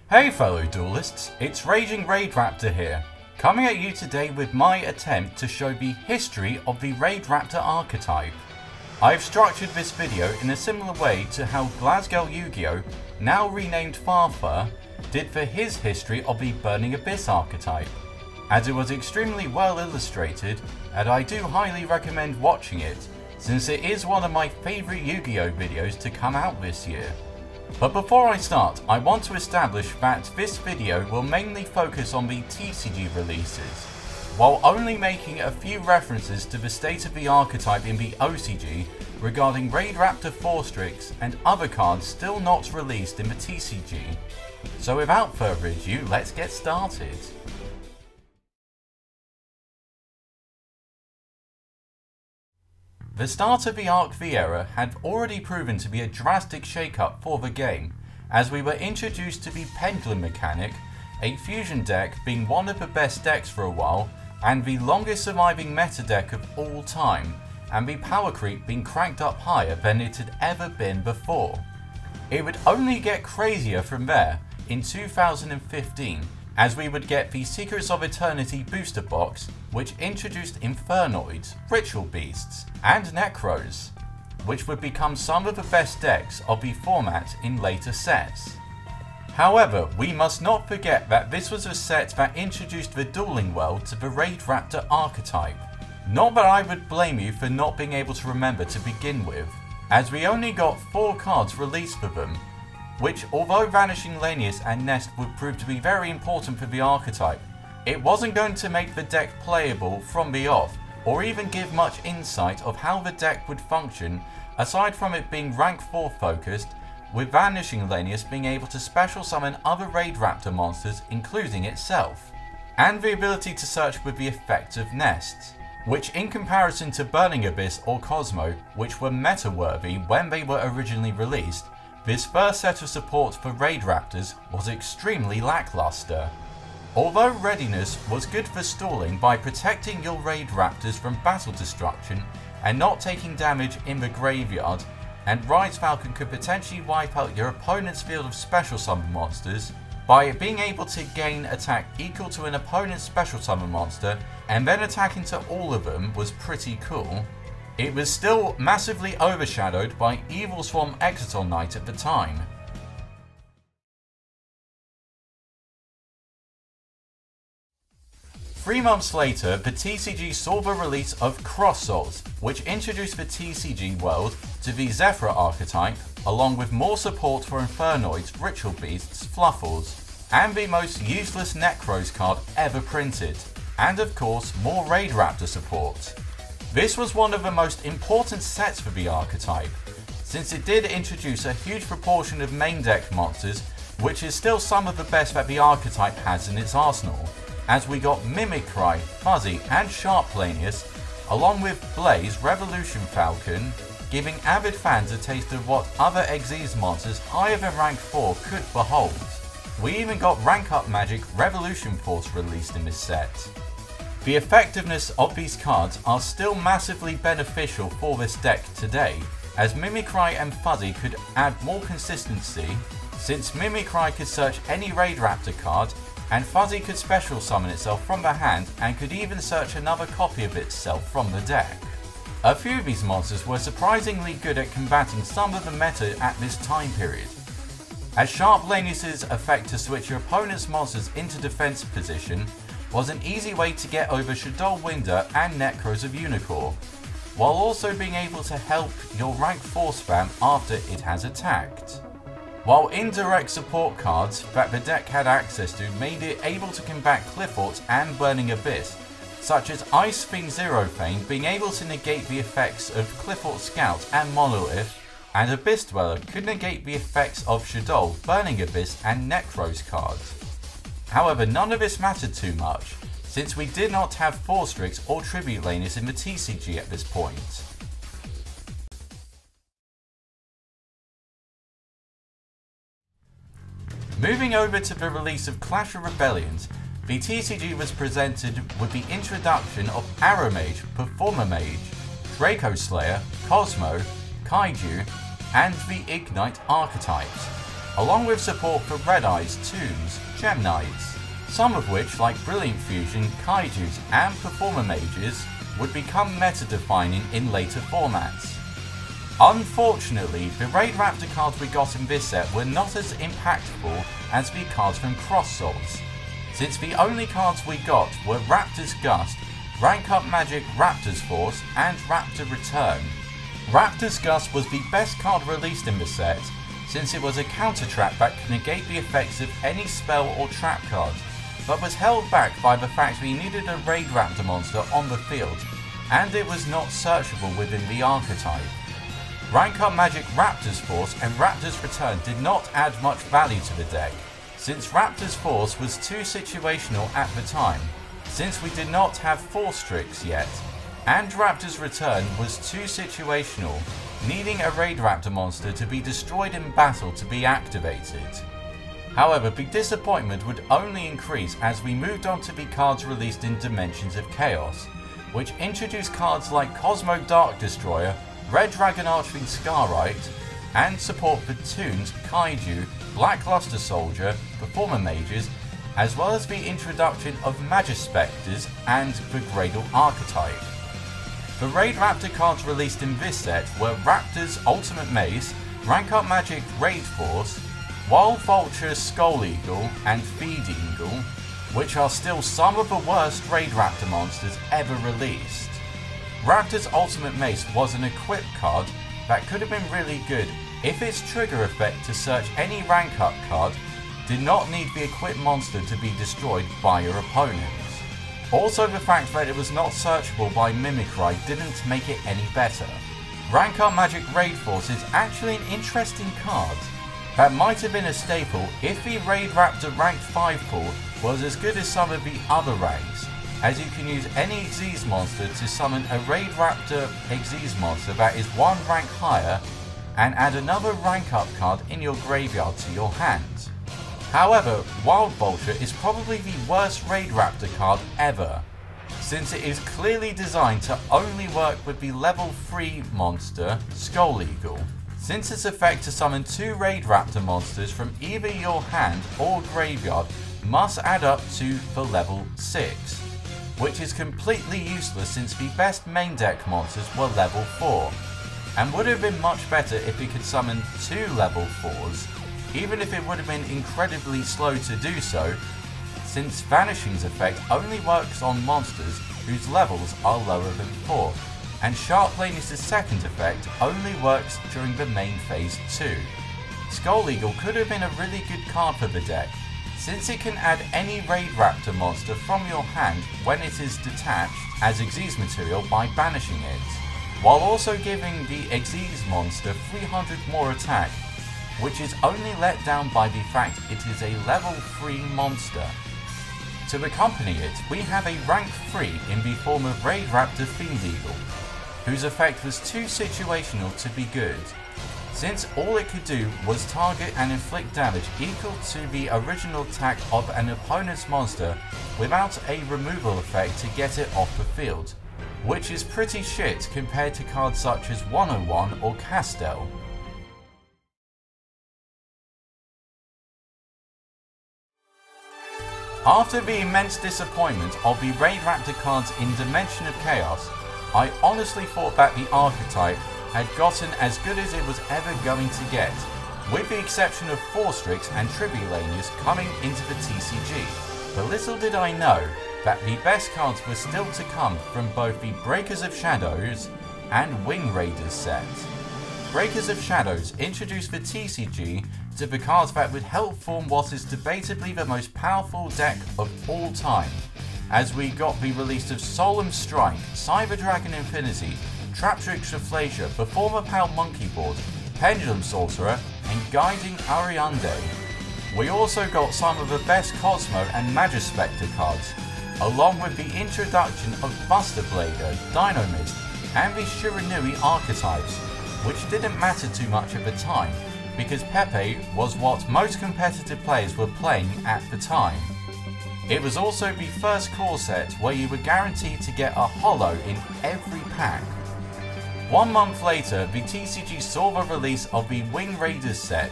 Hey fellow duelists, it's RagingRaidRaptor here, coming at you today with my attempt to show the history of the Raidraptor archetype. I've structured this video in a similar way to how Glasgow YuGiOh, now renamed Farfar, did for his history of the Burning Abyss archetype, as it was extremely well illustrated and I do highly recommend watching it, since it is one of my favourite Yu-Gi-Oh videos to come out this year. But before I start, I want to establish that this video will mainly focus on the TCG releases, while only making a few references to the state of the archetype in the OCG regarding Raidraptor 4-Strix and other cards still not released in the TCG. So without further ado, let's get started. The start of the Arc V era had already proven to be a drastic shake-up for the game, as we were introduced to the Pendulum mechanic, a fusion deck being one of the best decks for a while, and the longest surviving meta deck of all time, and the power creep being cranked up higher than it had ever been before. It would only get crazier from there in 2015, as we would get the Secrets of Eternity booster box, which introduced Infernoids, Ritual Beasts, and Necros, which would become some of the best decks of the format in later sets. However, we must not forget that this was a set that introduced the dueling world to the Raidraptor archetype. Not that I would blame you for not being able to remember to begin with, as we only got 4 cards released for them, which, although Vanishing Lanius and Nest would prove to be very important for the archetype, it wasn't going to make the deck playable from the off, or even give much insight of how the deck would function, aside from it being rank 4 focused, with Vanishing Lanius being able to special summon other Raidraptor monsters, including itself, and the ability to search with the effect of Nest, which in comparison to Burning Abyss or Cosmo, which were meta-worthy when they were originally released, this first set of support for Raidraptors was extremely lackluster. Although Readiness was good for stalling by protecting your Raidraptors from battle destruction and not taking damage in the graveyard, and Rise Falcon could potentially wipe out your opponent's field of special summon monsters by being able to gain attack equal to an opponent's special summon monster and then attack into all of them was pretty cool. It was still massively overshadowed by Evil Swarm Exoton Knight at the time. Three months later, the TCG saw the release of Cross Souls, which introduced the TCG world to the Zephyr archetype, along with more support for Infernoids, Ritual Beasts, Fluffles, and the most useless Necros card ever printed, and of course more Raidraptor support. This was one of the most important sets for the archetype, since it did introduce a huge proportion of main deck monsters, which is still some of the best that the archetype has in its arsenal, as we got Mimicry, Fuzzy and Sharp Lanius, along with Blaze, Revolution Falcon, giving avid fans a taste of what other Xyz monsters higher than rank 4 could behold. We even got rank up magic Revolution Force released in this set. The effectiveness of these cards are still massively beneficial for this deck today, as Mimicry and Fuzzy could add more consistency, since Mimicry could search any Raidraptor card, and Fuzzy could special summon itself from the hand and could even search another copy of itself from the deck. A few of these monsters were surprisingly good at combating some of the meta at this time period, as Sharp Lanius' effect to switch your opponent's monsters into defense position was an easy way to get over Shaddoll Winder and Necros of Unicorn, while also being able to help your rank 4 spam after it has attacked. While indirect support cards that the deck had access to made it able to combat Clifforts and Burning Abyss, such as Ice Fiend Zerophane being able to negate the effects of Cliffort Scout and Monolith, and Abyss Dweller could negate the effects of Shaddoll, Burning Abyss and Necros cards. However, none of this mattered too much, since we did not have 4-Strix or Tribute Lanius in the TCG at this point. Moving over to the release of Clash of Rebellions, the TCG was presented with the introduction of Arrow Mage, Performer Mage, Draco Slayer, Cosmo, Kaiju, and the Ignite archetypes. along with support for Red Eyes, Toons, Gem Knights, some of which, like Brilliant Fusion, Kaijus and Performer Mages, would become meta-defining in later formats. Unfortunately, the Raidraptor cards we got in this set were not as impactful as the cards from Cross Souls, since the only cards we got were Raptor's Gust, Rank Up Magic Raptor's Force and Raptor Return. Raptor's Gust was the best card released in the set, since it was a counter trap that could negate the effects of any spell or trap card, but was held back by the fact we needed a Raidraptor monster on the field, and it was not searchable within the archetype. Rank Up Magic Raptor's Force and Raptor's Return did not add much value to the deck, since Raptor's Force was too situational at the time, since we did not have Force Tricks yet, and Raptor's Return was too situational, needing a Raidraptor monster to be destroyed in battle to be activated. However, the disappointment would only increase as we moved on to the cards released in Dimensions of Chaos, which introduced cards like Cosmo Dark Destroyer, Red Dragon Archfiend Scarite, and support for Toons, Kaiju, Blackluster Soldier, Performer Mages, as well as the introduction of Magispectors and the Gradle archetype. The Raidraptor cards released in this set were Raptor's Ultimate Mace, Rank Up Magic Raid Force, Wild Vulture Skull Eagle, and Feed Eagle, which are still some of the worst Raidraptor monsters ever released. Raptor's Ultimate Mace was an equip card that could have been really good if its trigger effect to search any rank up card did not need the equipped monster to be destroyed by your opponent. Also, the fact that it was not searchable by Mimicry didn't make it any better. Rank Up Magic Raid Force is actually an interesting card that might have been a staple if the Raidraptor Rank 5 pool was as good as some of the other ranks, as you can use any Xyz monster to summon a Raidraptor Xyz monster that is one rank higher and add another rank up card in your graveyard to your hand. However, Wild Vulture is probably the worst Raidraptor card ever, since it is clearly designed to only work with the level 3 monster Skull Eagle, since its effect to summon 2 Raidraptor monsters from either your hand or graveyard must add up to the level 6, which is completely useless since the best main deck monsters were level 4, and would have been much better if it could summon 2 level 4s, even if it would have been incredibly slow to do so, since Vanishing's effect only works on monsters whose levels are lower than 4, and Sharp Lane's second effect only works during the main phase 2. Skull Eagle could have been a really good card for the deck, since it can add any Raidraptor monster from your hand when it is detached as Xyz material by banishing it, while also giving the Xyz monster 300 more attack, which is only let down by the fact it is a level 3 monster. To accompany it, we have a rank 3 in the form of Raidraptor Fiend Eagle, whose effect was too situational to be good, since all it could do was target and inflict damage equal to the original attack of an opponent's monster without a removal effect to get it off the field, which is pretty shit compared to cards such as 101 or Castel. After the immense disappointment of the Raidraptor cards in Dimension of Chaos, I honestly thought that the archetype had gotten as good as it was ever going to get, with the exception of Force Tricks and Tribulanius coming into the TCG. But little did I know that the best cards were still to come from both the Breakers of Shadows and Wing Raiders sets. Breakers of Shadows introduced the TCG to the cards that would help form what is debatably the most powerful deck of all time, as we got the release of Solemn Strike, Cyber Dragon Infinity, Traptrix Afflasia, Performer Pal Monkey Board, Pendulum Sorcerer, and Guiding Ariande. We also got some of the best Cosmo and Magispector cards, along with the introduction of Buster Blader, Dynamist, and the Shiranui archetypes, which didn't matter too much at the time, because Pepe was what most competitive players were playing at the time. It was also the first core set where you were guaranteed to get a holo in every pack. 1 month later, the TCG saw the release of the Wing Raiders set,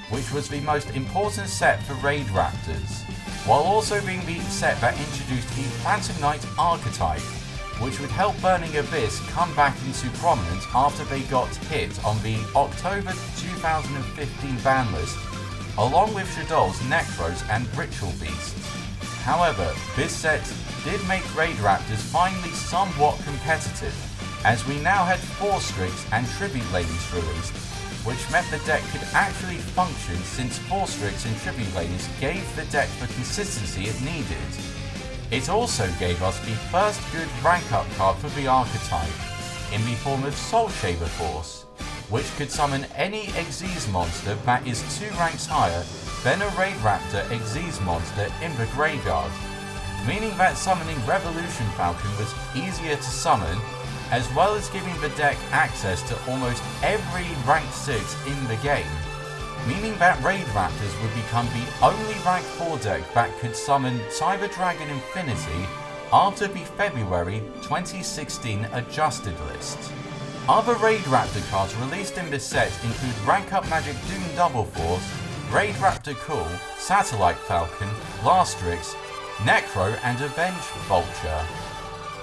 which was the most important set for Raidraptors, while also being the set that introduced the Phantom Knight archetype, which would help Burning Abyss come back into prominence after they got hit on the October 2015 ban list, along with Shadow's Necros and Ritual Beasts. However, this set did make Raidraptors finally somewhat competitive, as we now had 4 Strix and Tribute Ladies released, which meant the deck could actually function since 4 Strix and Tribute Ladies gave the deck the consistency it needed. It also gave us the first good rank up card for the archetype, in the form of Soul Shaver Force, which could summon any Xyz monster that is 2 ranks higher than a Raidraptor Xyz monster in the graveyard, meaning that summoning Revolution Falcon was easier to summon, as well as giving the deck access to almost every rank 6 in the game, meaning that Raidraptors would become the only rank 4 deck that could summon Cyber Dragon Infinity after the February 2016 adjusted list. Other Raidraptor cards released in this set include Rank Up Magic Doom Double Force, Raidraptor Cool, Satellite Falcon, Blastrix, Necro and Avenge Vulture.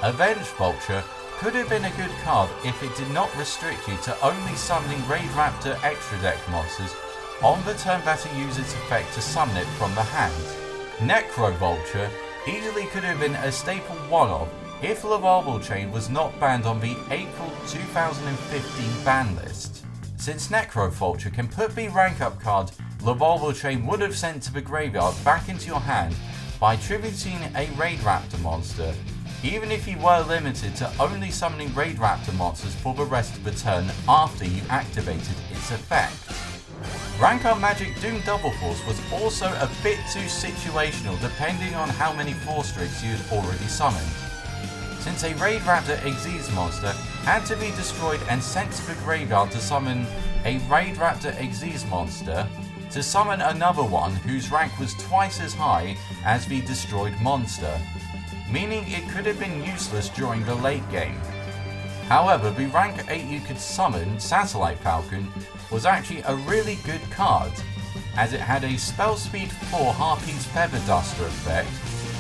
Avenge Vulture could have been a good card if it did not restrict you to only summoning Raidraptor extra deck monsters on the turn that you use its effect to summon it from the hand. Necro Vulture easily could have been a staple one-off if Lavalval Chain was not banned on the April 2015 ban list. Since Necro Vulture can put the rank up card Lavalval Chain would have sent to the graveyard back into your hand by tributing a Raidraptor monster, even if you were limited to only summoning Raidraptor monsters for the rest of the turn after you activated its effect. Rank Up Magic Doom Double Force was also a bit too situational depending on how many 4 Strix you had already summoned, since a Raidraptor Xyz monster had to be destroyed and sent to the graveyard to summon a Raidraptor Xyz monster, to summon another one whose rank was twice as high as the destroyed monster, meaning it could have been useless during the late game. However, the rank 8 you could summon, Satellite Falcon, was actually a really good card, as it had a spell speed 4 Harpy's Feather Duster effect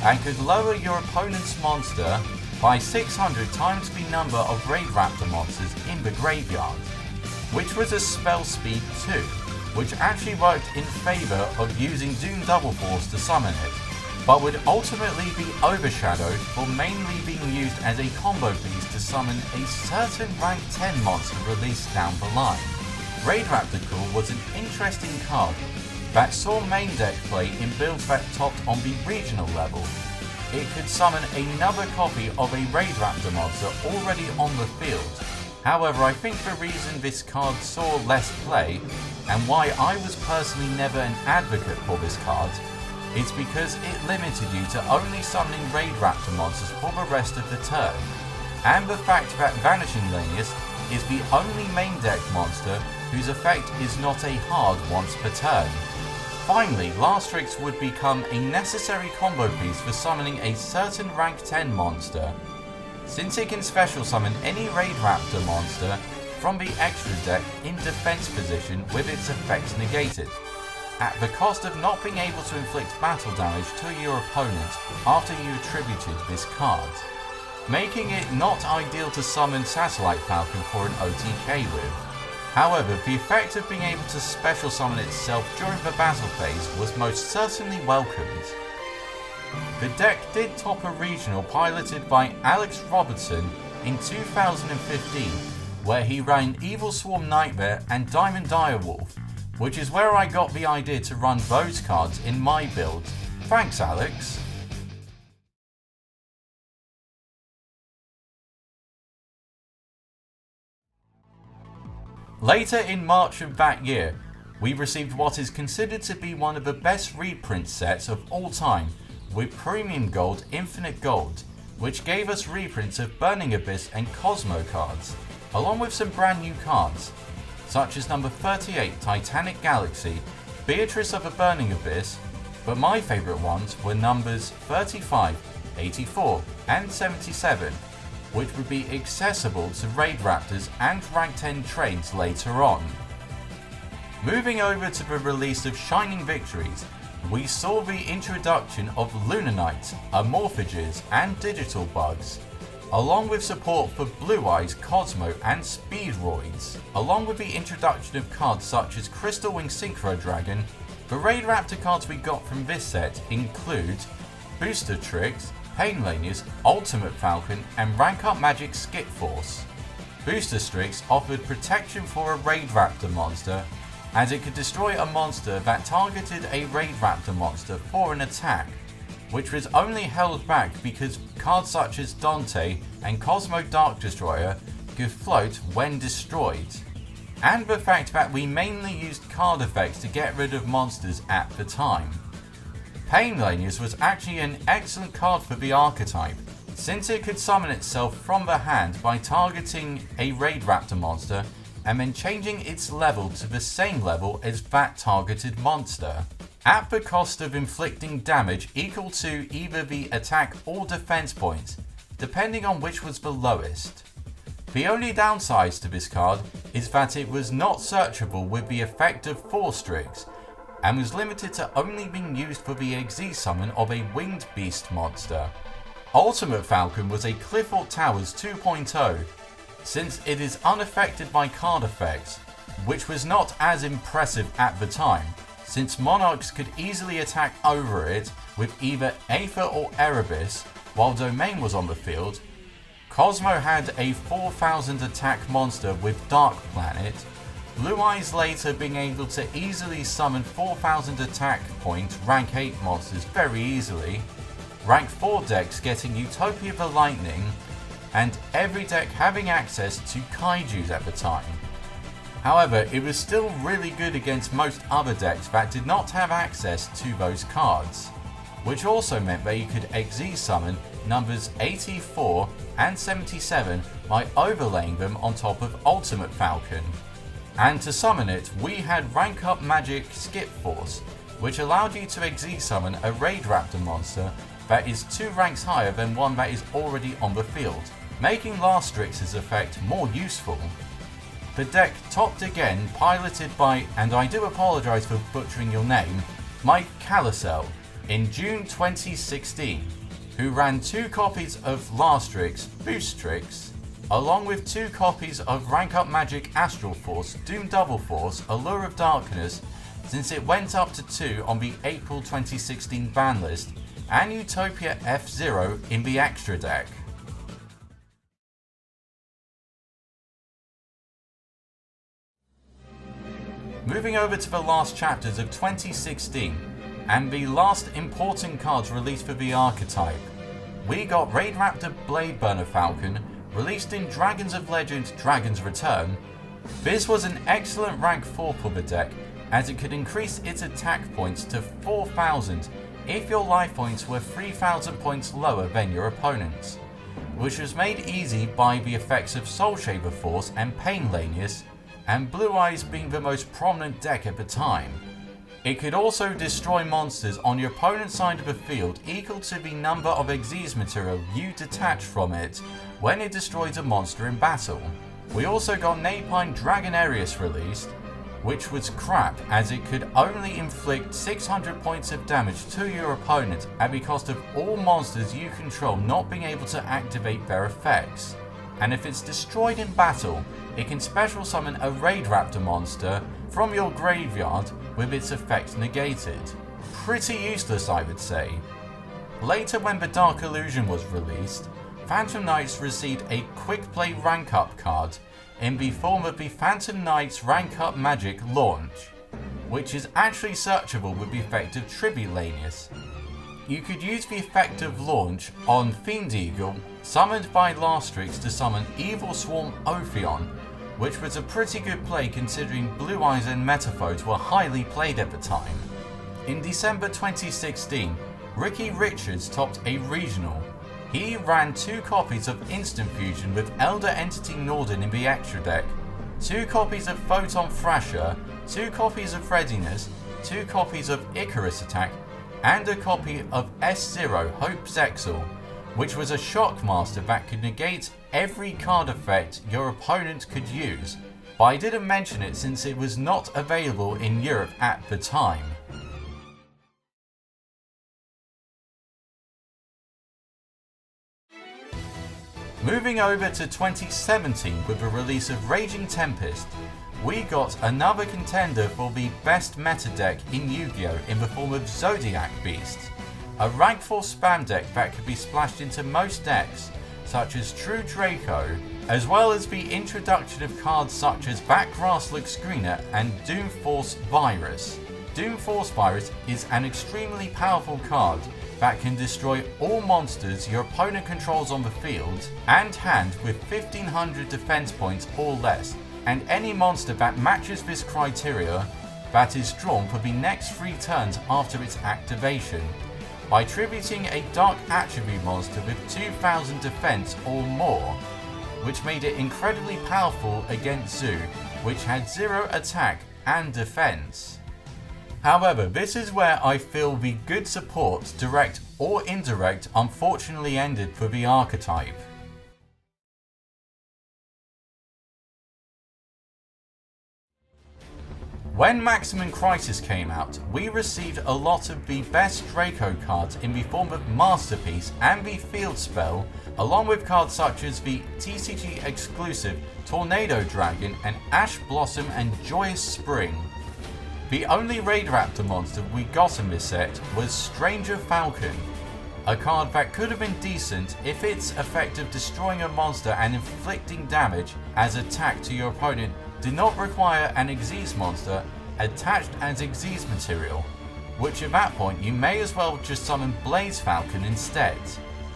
and could lower your opponent's monster by 600 times the number of Raidraptor monsters in the graveyard, which was a spell speed 2, which actually worked in favour of using Doom Double Force to summon it, but would ultimately be overshadowed for mainly being used as a combo piece to summon a certain rank 10 monster released down the line. Raidraptor Cool was an interesting card that saw main deck play in builds that topped on the regional level. It could summon another copy of a Raidraptor monster already on the field. However, I think the reason this card saw less play, and why I was personally never an advocate for this card, is because it limited you to only summoning Raidraptor monsters for the rest of the turn, and the fact that Vanishing Lanius is the only main deck monster whose effect is not a hard once per turn. Finally, Blastrix would become a necessary combo piece for summoning a certain rank 10 monster, since it can special summon any Raidraptor monster from the extra deck in defense position with its effects negated, at the cost of not being able to inflict battle damage to your opponent after you attributed this card, making it not ideal to summon Satellite Falcon for an OTK with. However, the effect of being able to special summon itself during the battle phase was most certainly welcomed. The deck did top a regional piloted by Alex Robertson in 2015, where he ran Evil Swarm Nightmare and Diamond Direwolf, which is where I got the idea to run those cards in my build. Thanks, Alex. Later in March of that year, we received what is considered to be one of the best reprint sets of all time, with Premium Gold Infinite Gold, which gave us reprints of Burning Abyss and Cosmo cards, along with some brand new cards, such as number 38 Titanic Galaxy, Beatrice of a Burning Abyss, but my favourite ones were numbers 35, 84 and 77, which would be accessible to Raidraptors and Rank 10 trades later on. Moving over to the release of Shining Victories, we saw the introduction of Lunar Knights, Amorphages and Digital Bugs, along with support for Blue Eyes, Cosmo and Speedroids. Along with the introduction of cards such as Crystal Wing Synchro Dragon, the Raidraptor cards we got from this set include Booster Tricks, Painlanius, Ultimate Falcon and Rank Up Magic Skip Force. Booster Tricks offered protection for a Raidraptor monster, as it could destroy a monster that targeted a Raidraptor monster for an attack, which was only held back because cards such as Dante and Cosmo Dark Destroyer could float when destroyed, and the fact that we mainly used card effects to get rid of monsters at the time. Painlanius was actually an excellent card for the archetype, since it could summon itself from the hand by targeting a Raidraptor monster and then changing its level to the same level as that targeted monster, at the cost of inflicting damage equal to either the attack or defense points, depending on which was the lowest. The only downside to this card is that it was not searchable with the effect of Force Tricks, and was limited to only being used for the Xyz summon of a Winged Beast monster. Ultimate Falcon was a Clifford Towers 2.0, since it is unaffected by card effects, which was not as impressive at the time, since Monarchs could easily attack over it with either Aether or Erebus while Domain was on the field. Cosmo had a 4000 attack monster with Dark Planet, Blue Eyes later being able to easily summon 4000 attack point rank 8 monsters very easily, rank 4 decks getting Utopia the Lightning, and every deck having access to Kaijus at the time. However, it was still really good against most other decks that did not have access to those cards, which also meant that you could Xyz summon numbers 84 and 77 by overlaying them on top of Ultimate Falcon. And to summon it, we had Rank Up Magic Skip Force, which allowed you to Xyz summon a Raidraptor monster that is 2 ranks higher than one that is already on the field, making Lastrix's effect more useful. The deck topped again, piloted by, and I do apologise for butchering your name, Mike Calicel in June 2016, who ran 2 copies of Lastrix Boost Tricks, along with 2 copies of Rank Up Magic Astral Force, Doom Double Force, Allure of Darkness, since it went up to 2 on the April 2016 ban list, and Utopia F-Zero in the extra deck. Moving over to the last chapters of 2016, and the last important cards released for the archetype, we got Raidraptor Bladeburner Falcon, released in Dragons of Legend Dragon's Return. This was an excellent rank 4 for the deck, as it could increase its attack points to 4000 if your life points were 3000 points lower than your opponent's, which was made easy by the effects of Soul Shaver Force and Painlanius, and Blue Eyes being the most prominent deck at the time. It could also destroy monsters on your opponent's side of the field equal to the number of Xyz material you detach from it when it destroys a monster in battle. We also got Napine Dragonarius released, which was crap as it could only inflict 600 points of damage to your opponent at the cost of all monsters you control not being able to activate their effects. And if it's destroyed in battle, it can special summon a Raidraptor monster from your graveyard with its effect negated. Pretty useless, I would say. Later, when the Dark Illusion was released, Phantom Knights received a quick play rank up card in the form of the Phantom Knights Rank Up Magic Launch, which is actually searchable with the effect of Tribulanius. You could use the effect of Launch on Fiend Eagle, summoned by Lastrix, to summon Evil Swarm Ophion, which was a pretty good play considering Blue Eyes and Metaphodes were highly played at the time. In December 2016, Ricky Richards topped a regional. He ran 2 copies of Instant Fusion with Elder Entity Norden in the extra deck, 2 copies of Photon Thrasher, 2 copies of Readiness, 2 copies of Icarus Attack, and a copy of S0 Hope Zexal, which was a Shockmaster that could negate every card effect your opponent could use, but I didn't mention it since it was not available in Europe at the time. Moving over to 2017 with the release of Raging Tempest, we got another contender for the best meta deck in Yu-Gi-Oh! In the form of Zodiac Beasts, a rank 4 spam deck that could be splashed into most decks, such as True Draco, as well as the introduction of cards such as Backgrasslook Screener and Doomforce Virus. Doomforce Virus is an extremely powerful card that can destroy all monsters your opponent controls on the field and hand with 1500 defense points or less, and any monster that matches this criteria that is drawn for the next 3 turns after its activation, by tributing a dark attribute monster with 2000 defense or more, which made it incredibly powerful against Zoo, which had 0 attack and defense. However, this is where I feel the good support, direct or indirect, unfortunately ended for the archetype. When Maximum Crisis came out, we received a lot of the best Draco cards in the form of Masterpiece and the Field Spell, along with cards such as the TCG exclusive Tornado Dragon and Ash Blossom and Joyous Spring. The only Raidraptor monster we got in this set was Stranger Falcon, a card that could have been decent if its effect of destroying a monster and inflicting damage as attack to your opponent did not require an Xyz monster attached as Xyz material, which at that point you may as well just summon Blaze Falcon instead.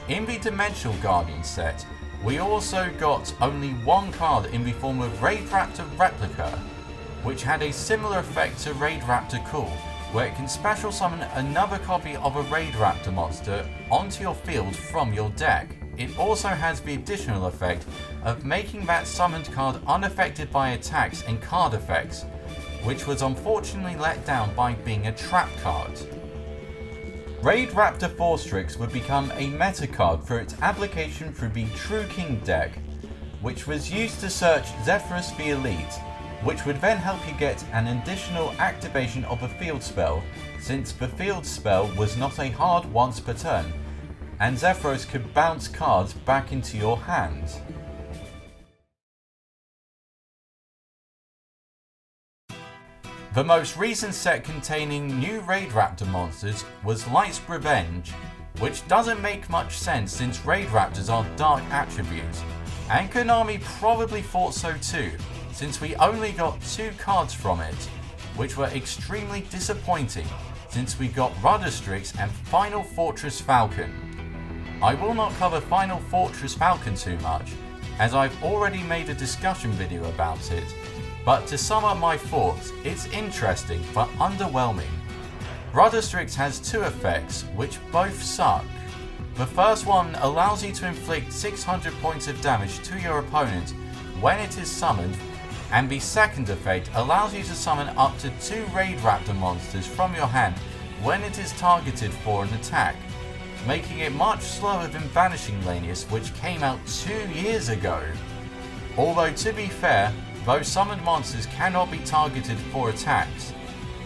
In the Dimensional Guardian set, we also got only one card in the form of Raidraptor Replica, which had a similar effect to Raidraptor Cool, where it can special summon another copy of a Raidraptor monster onto your field from your deck. It also has the additional effect of making that summoned card unaffected by attacks and card effects, which was unfortunately let down by being a trap card. Raidraptor Forstrix would become a meta card for its application through the True King deck, which was used to search Zephyrus the Elite, which would then help you get an additional activation of a field spell, since the field spell was not a hard once per turn, and Zephyros could bounce cards back into your hand. The most recent set containing new Raidraptor monsters was Light's Revenge, which doesn't make much sense since Raidraptors are dark attributes, and Konami probably thought so too, since we only got 2 cards from it, which were extremely disappointing since we got Rudderstrix and Final Fortress Falcon. I will not cover Final Fortress Falcon too much, as I've already made a discussion video about it, but to sum up my thoughts, it's interesting but underwhelming. Rudderstrix has 2 effects, which both suck. The first one allows you to inflict 600 points of damage to your opponent when it is summoned, and the second effect allows you to summon up to 2 Raidraptor monsters from your hand when it is targeted for an attack, making it much slower than Vanishing Lanius, which came out 2 years ago. Although to be fair, those summoned monsters cannot be targeted for attacks,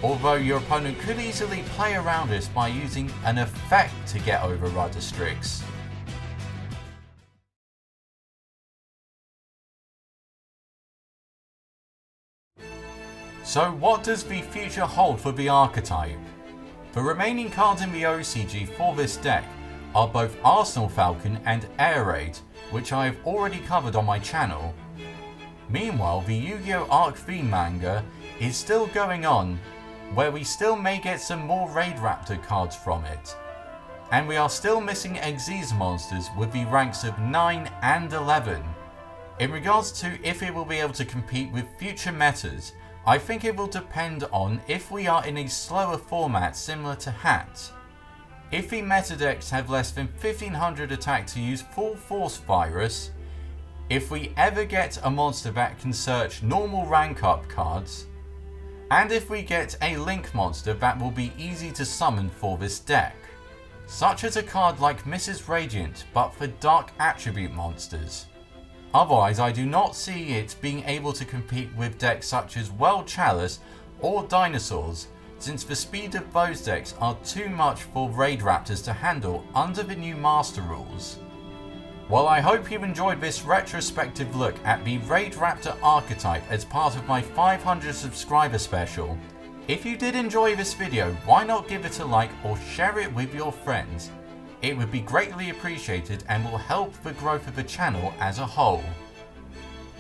although your opponent could easily play around this by using an effect to get over Rudderstrix. So what does the future hold for the archetype? The remaining cards in the OCG for this deck are both Arsenal Falcon and Air Raid, which I have already covered on my channel. Meanwhile, the Yu-Gi-Oh! Arc V manga is still going on, where we still may get some more Raidraptor cards from it. And we are still missing Xyz monsters with the ranks of 9 and 11. In regards to if it will be able to compete with future metas, I think it will depend on if we are in a slower format similar to Hat. If the meta decks have less than 1500 attack to use Full Force Virus, if we ever get a monster that can search normal rank up cards, and if we get a link monster that will be easy to summon for this deck, such as a card like Mrs. Radiant but for dark attribute monsters. Otherwise, I do not see it being able to compete with decks such as World Chalice or Dinosaurs, since the speed of those decks are too much for Raidraptors to handle under the new Master Rules. Well, I hope you enjoyed this retrospective look at the Raidraptor archetype as part of my 500 subscriber special. If you did enjoy this video, why not give it a like or share it with your friends? It would be greatly appreciated and will help the growth of the channel as a whole.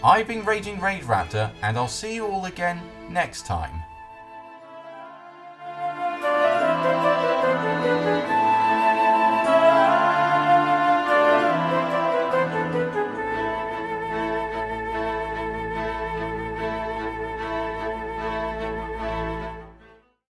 I've been RagingRaidRaptor, and I'll see you all again next time.